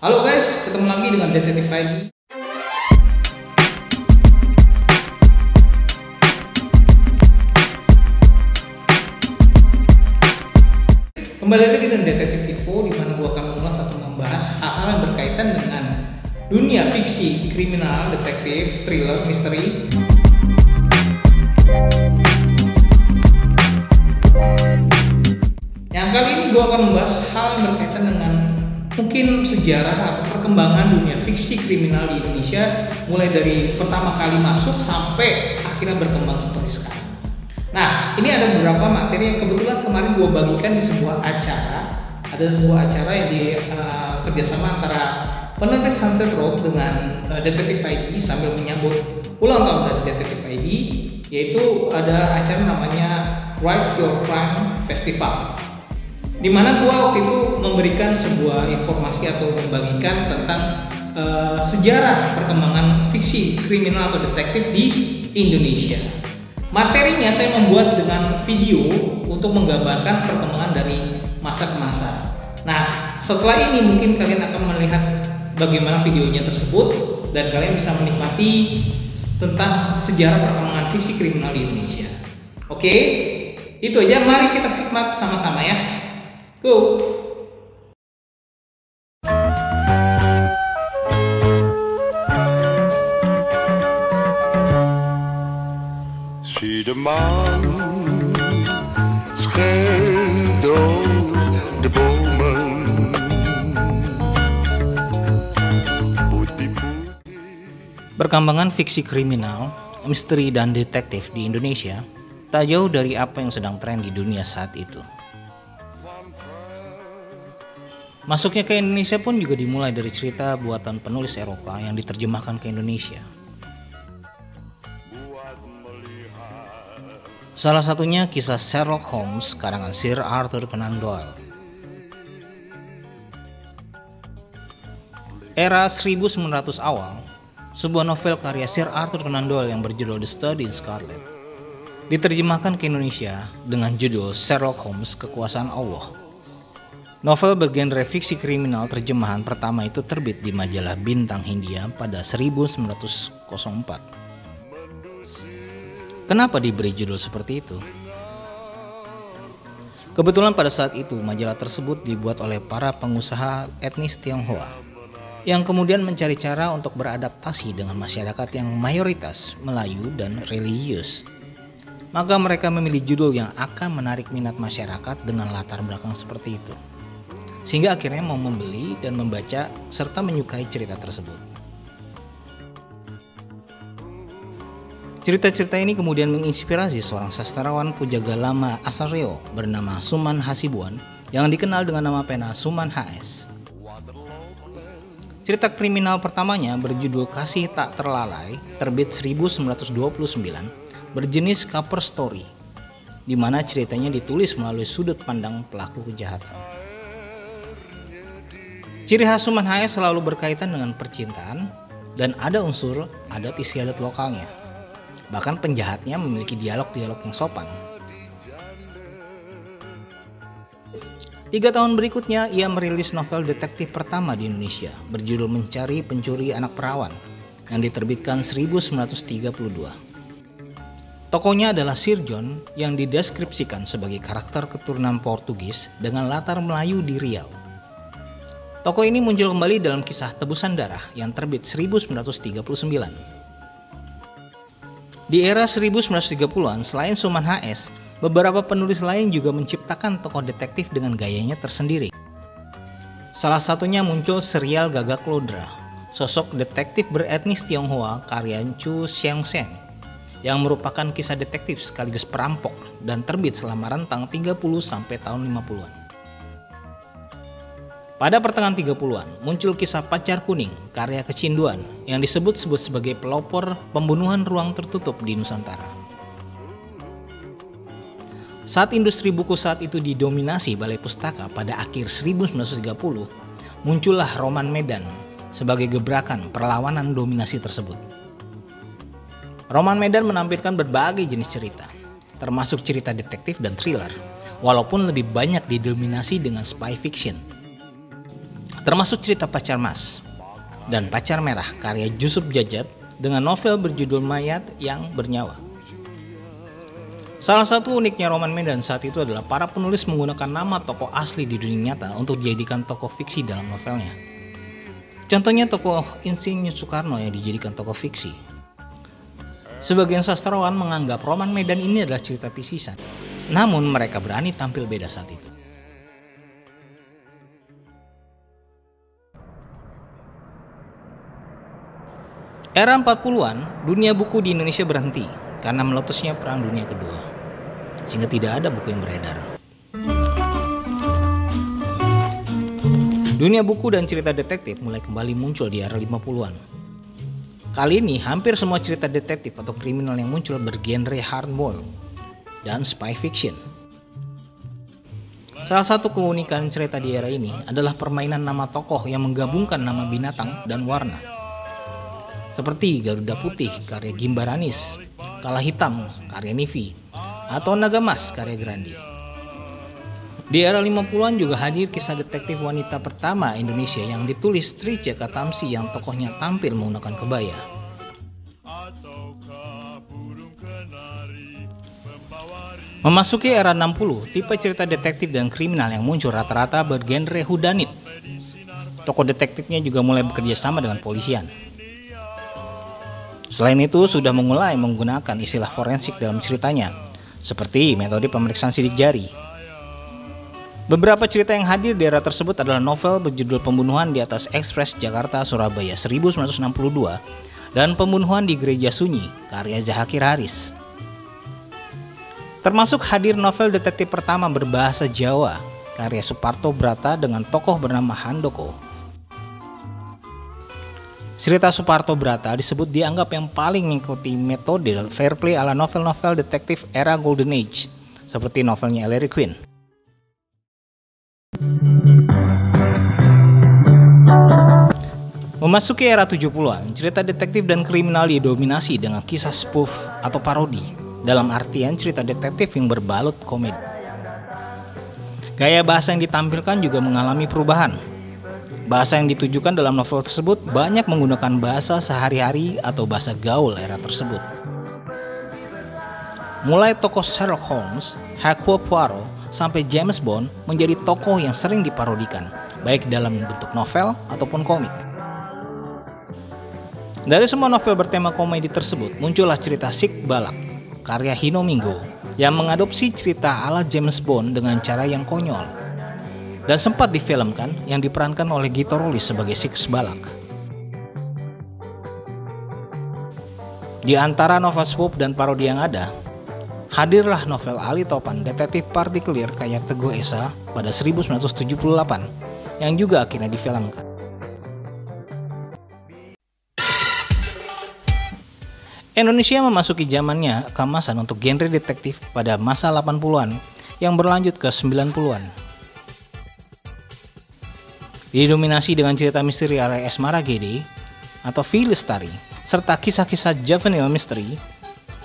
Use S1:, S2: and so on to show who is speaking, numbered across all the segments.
S1: Halo guys, ketemu lagi dengan Detektif ID. Kembali lagi dengan Detektif Info, di mana gua akan mengulas atau membahas hal-hal yang berkaitan dengan dunia fiksi, kriminal, detektif, thriller, misteri. Yang kali ini gua akan membahas hal yang berkaitan dengan mungkin sejarah atau perkembangan dunia fiksi kriminal di Indonesia, mulai dari pertama kali masuk sampai akhirnya berkembang seperti sekarang. Nah, ini ada beberapa materi yang kebetulan kemarin gue bagikan di sebuah acara. Ada sebuah acara yang di kerjasama antara penerbit Sunset Road dengan Detektif ID sambil menyambut ulang tahun dari Detektif ID, yaitu ada acara namanya Write Your Crime Festival, di mana gue waktu itu memberikan sebuah informasi atau membagikan tentang sejarah perkembangan fiksi kriminal atau detektif di Indonesia. Materinya saya membuat dengan video untuk menggambarkan perkembangan dari masa ke masa. Nah, setelah ini mungkin kalian akan melihat bagaimana videonya tersebut dan kalian bisa menikmati tentang sejarah perkembangan fiksi kriminal di Indonesia. Oke, itu aja. Mari kita simak sama-sama ya. Go!
S2: Man schijnt door de bomen.
S3: Perkembangan fiksi kriminal, misteri dan detektif di Indonesia tak jauh dari apa yang sedang tren di dunia saat itu. Masuknya ke Indonesia pun juga dimulai dari cerita buatan penulis Eropa yang diterjemahkan ke Indonesia. Salah satunya kisah Sherlock Holmes karangan Sir Arthur Conan Doyle. Era 1900 awal, sebuah novel karya Sir Arthur Conan Doyle yang berjudul The Study in Scarlet diterjemahkan ke Indonesia dengan judul Sherlock Holmes Kekuasaan Allah. Novel bergenre fiksi kriminal terjemahan pertama itu terbit di majalah Bintang Hindia pada 1904. Kenapa diberi judul seperti itu? Kebetulan pada saat itu majalah tersebut dibuat oleh para pengusaha etnis Tionghoa yang kemudian mencari cara untuk beradaptasi dengan masyarakat yang mayoritas Melayu dan religius. Maka mereka memilih judul yang akan menarik minat masyarakat dengan latar belakang seperti itu, sehingga akhirnya mau membeli dan membaca serta menyukai cerita tersebut. Cerita-cerita ini kemudian menginspirasi seorang sastrawan Pujaga Lama asal Riau bernama Suman Hasibuan yang dikenal dengan nama pena Suman HS. Cerita kriminal pertamanya berjudul Kasih Tak Terlalai, terbit 1929, berjenis cover story, di mana ceritanya ditulis melalui sudut pandang pelaku kejahatan. Ciri khas Suman HS selalu berkaitan dengan percintaan dan ada unsur adat istiadat lokalnya. Bahkan penjahatnya memiliki dialog-dialog yang sopan. 3 tahun berikutnya ia merilis novel detektif pertama di Indonesia berjudul Mencari Pencuri Anak Perawan yang diterbitkan 1932. Tokohnya adalah Sir John yang dideskripsikan sebagai karakter keturunan Portugis dengan latar Melayu di Riau. Tokoh ini muncul kembali dalam kisah Tebusan Darah yang terbit 1939. Di era 1930-an, selain Suman HS, beberapa penulis lain juga menciptakan tokoh detektif dengan gayanya tersendiri. Salah satunya muncul serial Gagak Lodra, sosok detektif beretnis Tionghoa karya Chu Xiangseng, yang merupakan kisah detektif sekaligus perampok dan terbit selama rentang 30 sampai tahun 50-an. Pada pertengahan 30-an, muncul kisah Pacar Kuning karya Kecinduan yang disebut-sebut sebagai pelopor pembunuhan ruang tertutup di Nusantara. Saat industri buku saat itu didominasi Balai Pustaka pada akhir 1930, muncullah roman Medan sebagai gebrakan perlawanan dominasi tersebut. Roman Medan menampilkan berbagai jenis cerita, termasuk cerita detektif dan thriller, walaupun lebih banyak didominasi dengan spy fiction. termasuk cerita Pacar Mas dan Pacar Merah karya Yusuf Jajat dengan novel berjudul Mayat yang Bernyawa. Salah satu uniknya roman Medan saat itu adalah para penulis menggunakan nama tokoh asli di dunia nyata untuk dijadikan tokoh fiksi dalam novelnya. Contohnya tokoh Insinyur Soekarno yang dijadikan tokoh fiksi. Sebagian sastrawan menganggap roman Medan ini adalah cerita pisisan, namun mereka berani tampil beda saat itu. Era 40-an, dunia buku di Indonesia berhenti karena meletusnya Perang Dunia Kedua, sehingga tidak ada buku yang beredar. Dunia buku dan cerita detektif mulai kembali muncul di era 50-an. Kali ini, hampir semua cerita detektif atau kriminal yang muncul bergenre hardboiled dan spy fiction. Salah satu keunikan cerita di era ini adalah permainan nama tokoh yang menggabungkan nama binatang dan warna. Seperti Garuda Putih karya Gimbaranis, Kala Hitam karya Nivi, atau Naga Mas karya Grandi. Di era 50-an juga hadir kisah detektif wanita pertama Indonesia yang ditulis Tri Jaka Tamsi yang tokohnya tampil menggunakan kebaya. Memasuki era 60, tipe cerita detektif dan kriminal yang muncul rata-rata bergenre whodunit. Tokoh detektifnya juga mulai bekerja sama dengan polisian. Selain itu, sudah mulai menggunakan istilah forensik dalam ceritanya, seperti metode pemeriksaan sidik jari. Beberapa cerita yang hadir di era tersebut adalah novel berjudul Pembunuhan di Atas Ekspres Jakarta Surabaya 1962 dan Pembunuhan di Gereja Sunyi karya Zahakir Haris. Termasuk hadir novel detektif pertama berbahasa Jawa karya Suparto Brata dengan tokoh bernama Handoko. Cerita Suparto Brata disebut dianggap yang paling mengikuti metode fair play ala novel-novel detektif era Golden Age, seperti novelnya Ellery Queen. Memasuki era 70-an, cerita detektif dan kriminal didominasi dengan kisah spoof atau parodi, dalam artian cerita detektif yang berbalut komedi. Gaya bahasa yang ditampilkan juga mengalami perubahan. Bahasa yang ditujukan dalam novel tersebut banyak menggunakan bahasa sehari-hari atau bahasa gaul era tersebut. Mulai tokoh Sherlock Holmes, Hercule Poirot, sampai James Bond menjadi tokoh yang sering diparodikan, baik dalam bentuk novel ataupun komik. Dari semua novel bertema komedi tersebut, muncullah cerita Sik Balak, karya Hino Minggo, yang mengadopsi cerita ala James Bond dengan cara yang konyol. Dan sempat difilmkan yang diperankan oleh Gito Rulis sebagai Sik Balak. Di antara novel spoof dan parodi yang ada, hadirlah novel Ali Topan Detektif Partikelir karya Teguh Esa pada 1978 yang juga akhirnya difilmkan. Indonesia memasuki zamannya keemasan untuk genre detektif pada masa 80-an yang berlanjut ke 90-an. Didominasi dengan cerita misteri ala Esmara Gede atau V. Lestari, serta kisah-kisah juvenile mystery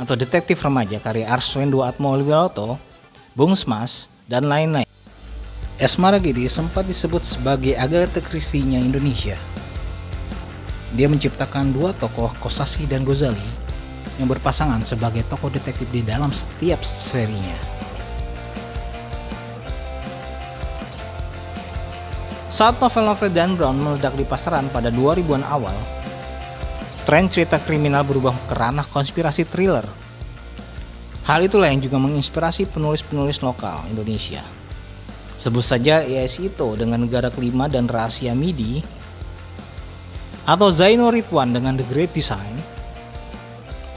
S3: atau detektif remaja karya Arswendo Atmowiloto, Bung Smas, dan lain-lain. Esmara Gede sempat disebut sebagai Agatha Christie-nya Indonesia. Dia menciptakan dua tokoh, Kosasih dan Gozali, yang berpasangan sebagai tokoh detektif di dalam setiap serinya. Saat novel-novel Dan Brown meledak di pasaran pada 2000-an awal, tren cerita kriminal berubah ke ranah konspirasi thriller. Hal itulah yang juga menginspirasi penulis-penulis lokal Indonesia. Sebut saja E.S. Ito dengan Negara Kelima dan Rahasia Midi, atau Zaino Ridwan dengan The Great Design,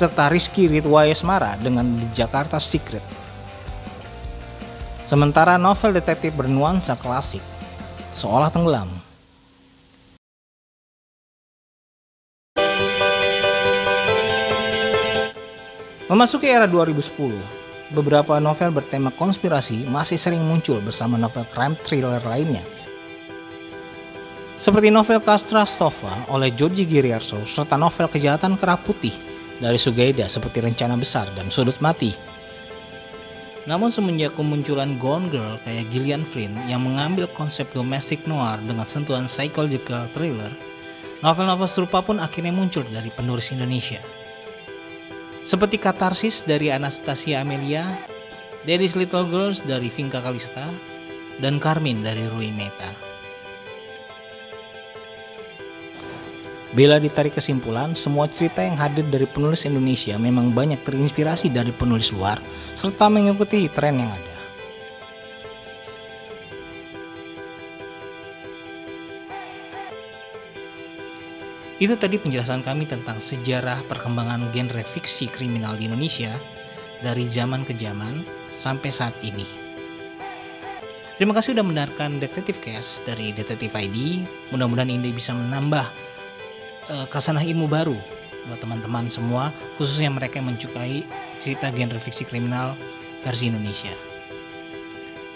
S3: serta Rizky Ridwan Esmara dengan The Jakarta Secret. Sementara novel detektif bernuansa klasik, Seolah Tenggelam. Memasuki era 2010, beberapa novel bertema konspirasi masih sering muncul bersama novel crime thriller lainnya. Seperti novel Castrastova oleh Georgi Giriarso serta novel Kejahatan Kera Putih dari Sugaida seperti Rencana Besar dan Sudut Mati. Namun semenjak kemunculan Gone Girl kayak Gillian Flynn yang mengambil konsep domestic noir dengan sentuhan psychological thriller, novel-novel serupa pun akhirnya muncul dari penulis Indonesia. Seperti Katarsis dari Anastasia Amelia, Daddy's Little Girls dari Vinka Kalista, dan Carmin dari Rui Meta. Bila ditarik kesimpulan, semua cerita yang hadir dari penulis Indonesia memang banyak terinspirasi dari penulis luar, serta mengikuti tren yang ada. Itu tadi penjelasan kami tentang sejarah perkembangan genre fiksi kriminal di Indonesia dari zaman ke zaman sampai saat ini. Terima kasih sudah mendengarkan Detektif Cast dari Detektif ID. Mudah-mudahan ini bisa menambah kasanah ilmu baru buat teman-teman semua, khususnya mereka yang menyukai cerita genre fiksi kriminal versi Indonesia.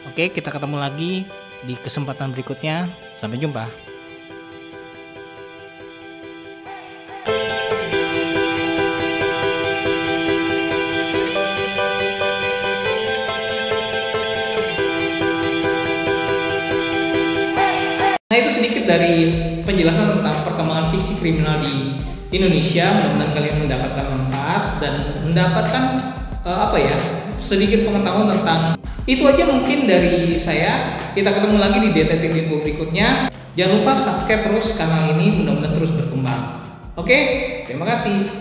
S3: Oke, kita ketemu lagi di kesempatan berikutnya. Sampai jumpa.
S1: Nah, itu sedikit dari penjelasan tentang perkembangan fiksi kriminal di Indonesia. Mudah-mudahan kalian mendapatkan manfaat dan mendapatkan sedikit pengetahuan tentang itu aja mungkin dari saya. Kita ketemu lagi di Detektif Info berikutnya. Jangan lupa subscribe terus kanal ini, mudah-mudahan terus berkembang. Oke, terima kasih.